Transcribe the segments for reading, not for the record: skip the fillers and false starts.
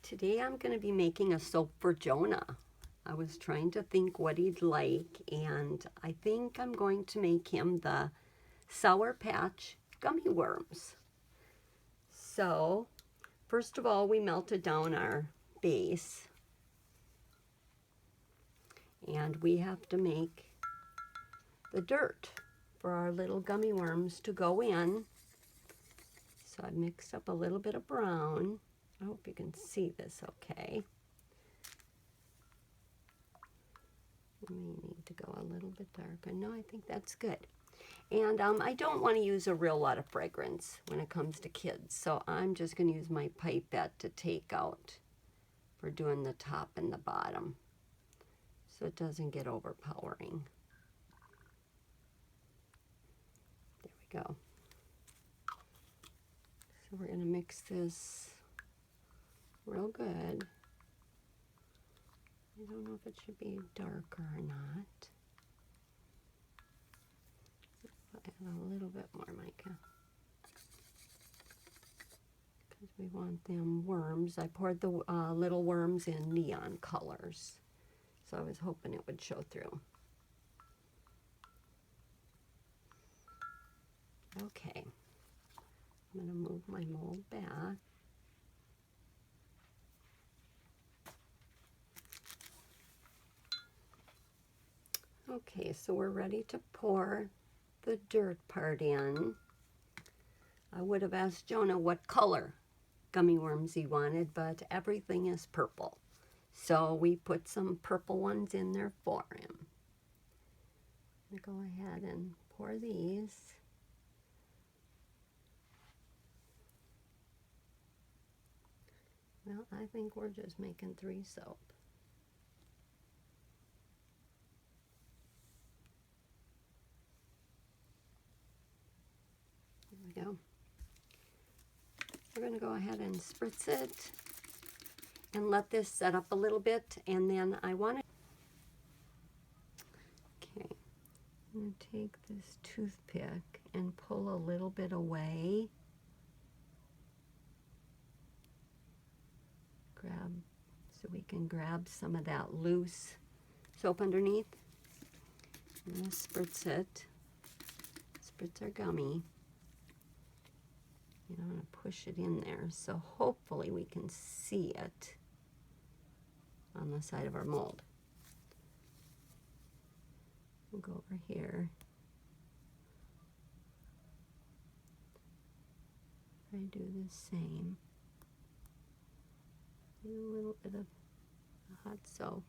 Today I'm going to be making a soap for Jonah. I was trying to think what he'd like, and I think I'm going to make him the Sour Patch gummy worms. So, first of all, we melted down our base, and we have to make the dirt for our little gummy worms to go in. So I mixed up a little bit of brown. I hope you can see this okay. We may need to go a little bit darker. No, I think that's good. And I don't want to use a real lot of fragrance when it comes to kids, so I'm just going to use my pipette to take out for doing the top and the bottom so it doesn't get overpowering. There we go. So we're going to mix this real good. I don't know if it should be darker or not. I'll add a little bit more mica, because we want them worms. I poured the little worms in neon colors, so I was hoping it would show through. Okay, I'm going to move my mold back. Okay, so we're ready to pour the dirt part in. I would have asked Jonah what color gummy worms he wanted, but everything is purple. So we put some purple ones in there for him. I'm going to go ahead and pour these. Well, I think we're just making 3 soap. There we go. We're going to go ahead and spritz it and let this set up a little bit, and then I want to... Okay, I'm going to take this toothpick and pull a little bit away. So we can grab some of that loose soap underneath. I'm going to spritz it. Spritz our gummy. And I'm going to push it in there, so hopefully we can see it on the side of our mold. We'll go over here. I do the same. A little bit of hot soap.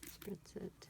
Spritz it.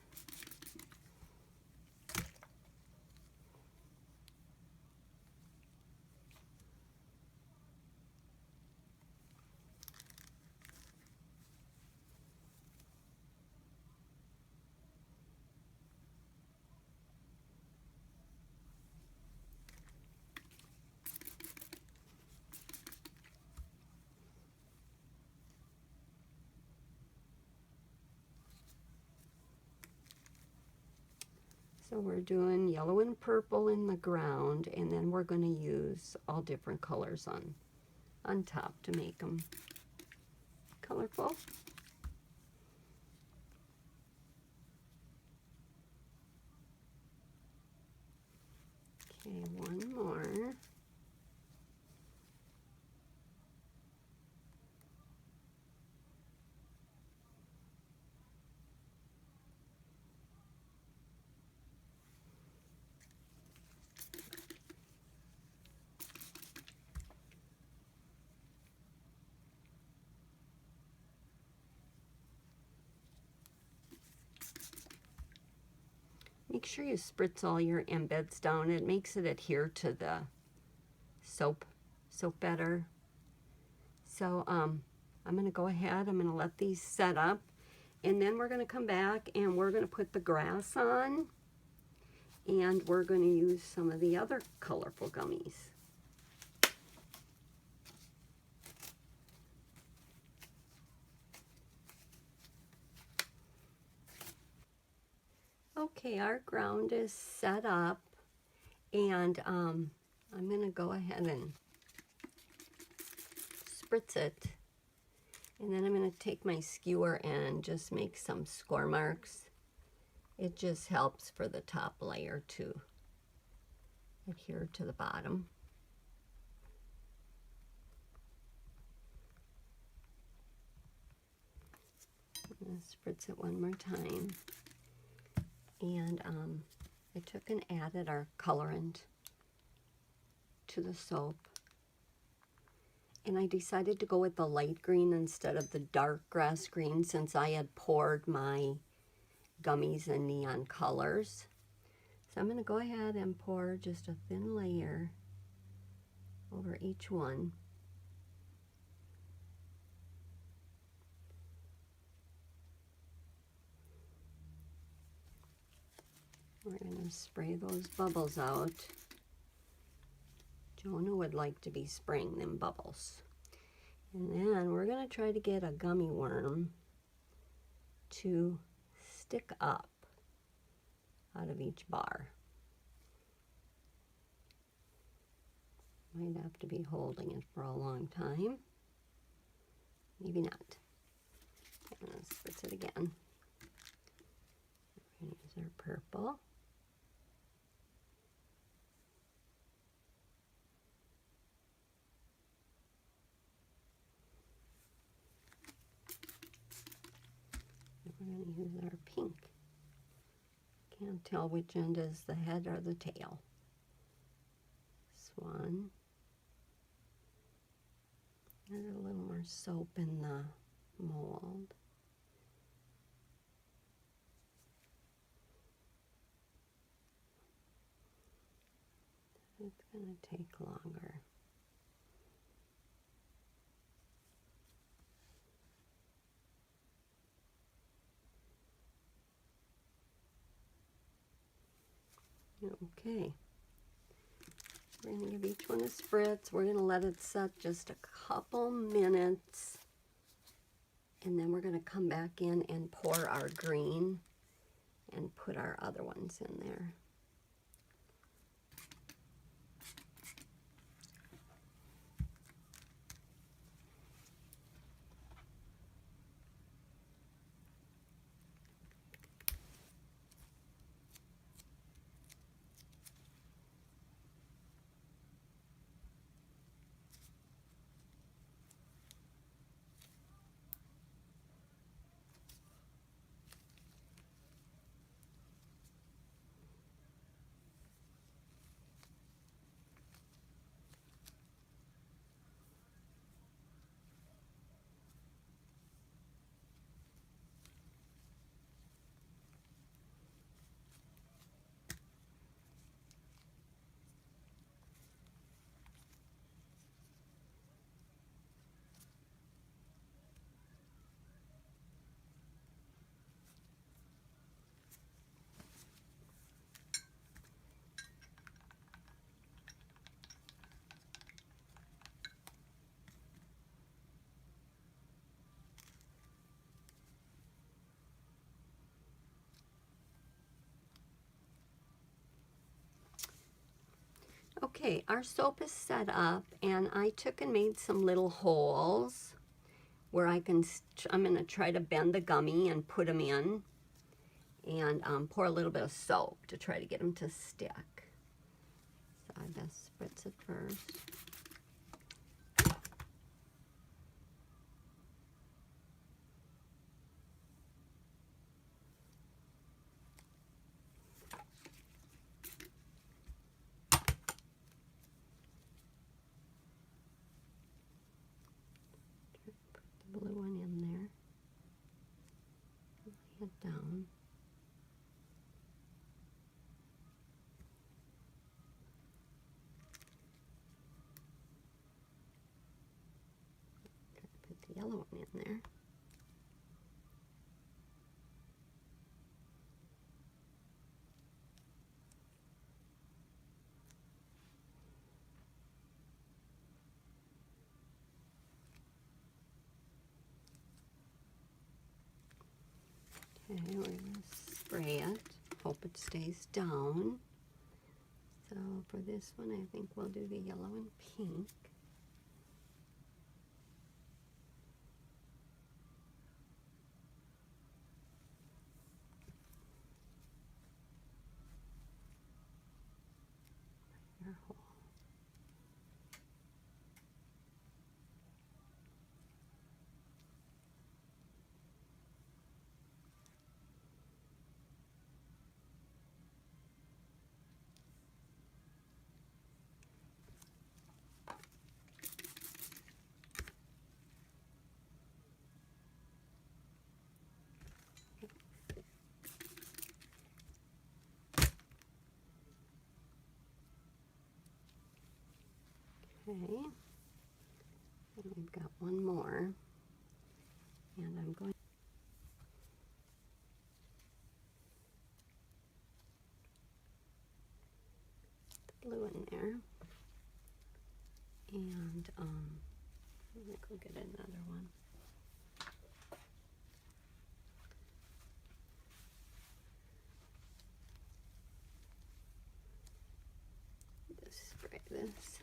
So we're doing yellow and purple in the ground, and then we're going to use all different colors on top to make them colorful. Okay, one more. Make sure you spritz all your embeds down. It makes it adhere to the soap better. So I'm going to go ahead, I'm going to let these set up, and then we're going to come back and we're going to put the grass on, and we're going to use some of the other colorful gummies. Okay, our ground is set up, and I'm going to go ahead and spritz it And then I'm going to take my skewer and just make some score marks. It just helps for the top layer to adhere to the bottom. I'm going to spritz it one more time. And I took and added our colorant to the soap. And I decided to go with the light green instead of the dark grass green since I had poured my gummies in neon colors. So I'm going to go ahead and pour just a thin layer over each one. We're going to spray those bubbles out. Jonah would like to be spraying them bubbles. And then we're going to try to get a gummy worm to stick up out of each bar. Might have to be holding it for a long time. Maybe not. And let's spritz it again. We're going to use our purple. We're going to use our pink. Can't tell which end is the head or the tail. This one. There's a little more soap in the mold. It's going to take longer. Okay, we're going to give each one a spritz. We're going to let it set just a couple minutes, and then we're going to come back in and pour our green and put our other ones in there. Okay, our soap is set up, and I took and made some little holes where I'm going to try to bend the gummy and put them in, and pour a little bit of soap to try to get them to stick. So I best spritz it first. Put the blue one in there. Lay it down. Put the yellow one in there. Okay, we're going to spray it. Hope it stays down. So for this one, I think we'll do the yellow and pink. Okay, and we've got one more, and I'm going the blue in there, and I'm gonna go get another one. Just spray this.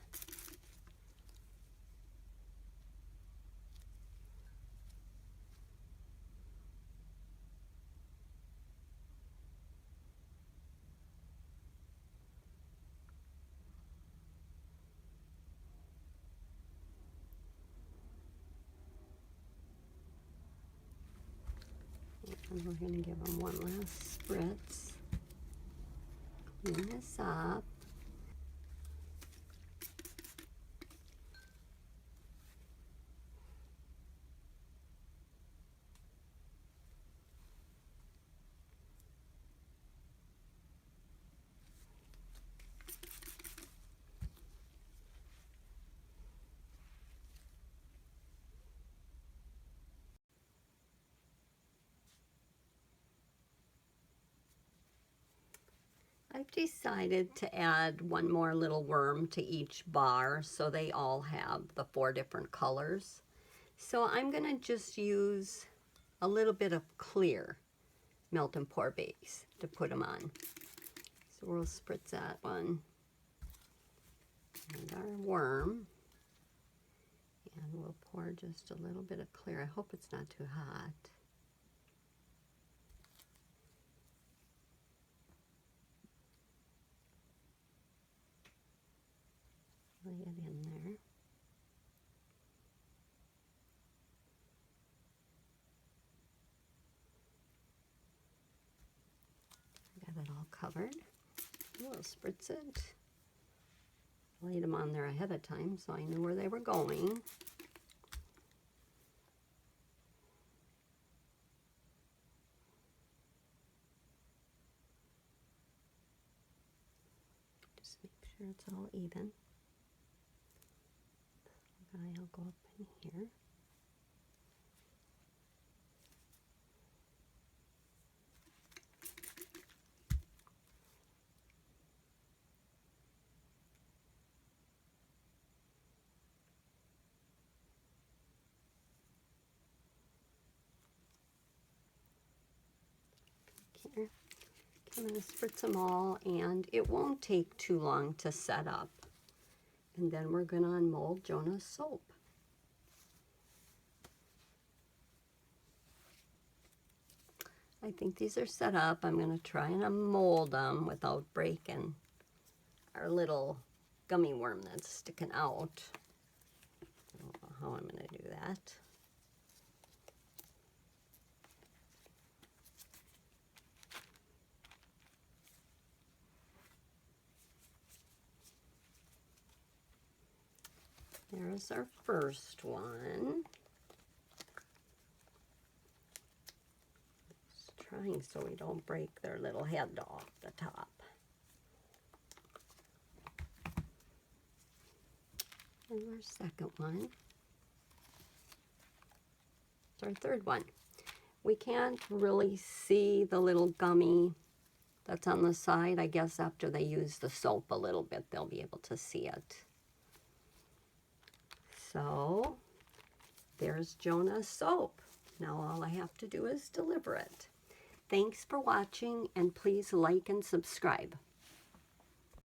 And we're going to give them one last spritz. Clean this up. I've decided to add one more little worm to each bar so they all have the 4 different colors. So I'm going to just use a little bit of clear melt and pour base to put them on. So we'll spritz that one and our worm, and we'll pour just a little bit of clear. I hope it's not too hot. Lay it in there. Got it all covered. We'll spritz it. Laid them on there ahead of time so I knew where they were going. Just make sure it's all even. I'll go up in here. Here. I'm going to spritz them all, and it won't take too long to set up. And then we're going to unmold Jonah's soap. I think these are set up. I'm going to try and unmold them without breaking our little gummy worm that's sticking out. I don't know how I'm going to do that. There's our first one. Just trying so we don't break their little head off the top. And our second one. It's our third one. We can't really see the little gummy that's on the side. I guess after they use the soap a little bit, they'll be able to see it. So there's Jonah's soap. Now all I have to do is deliver it. Thanks for watching, and please like and subscribe.